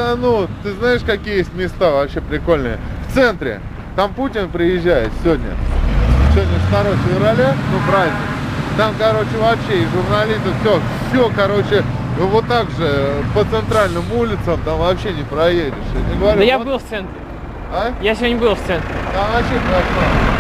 Да ну, ты знаешь, какие есть места вообще прикольные? В центре. Там Путин приезжает сегодня. Сегодня 2 февраля, ну праздник. Там, короче, вообще и журналисты, все, короче, вот так же по центральным улицам там вообще не проедешь. Я не говорю, Да я вот, был в центре. а? Я сегодня был в центре. Там вообще красиво.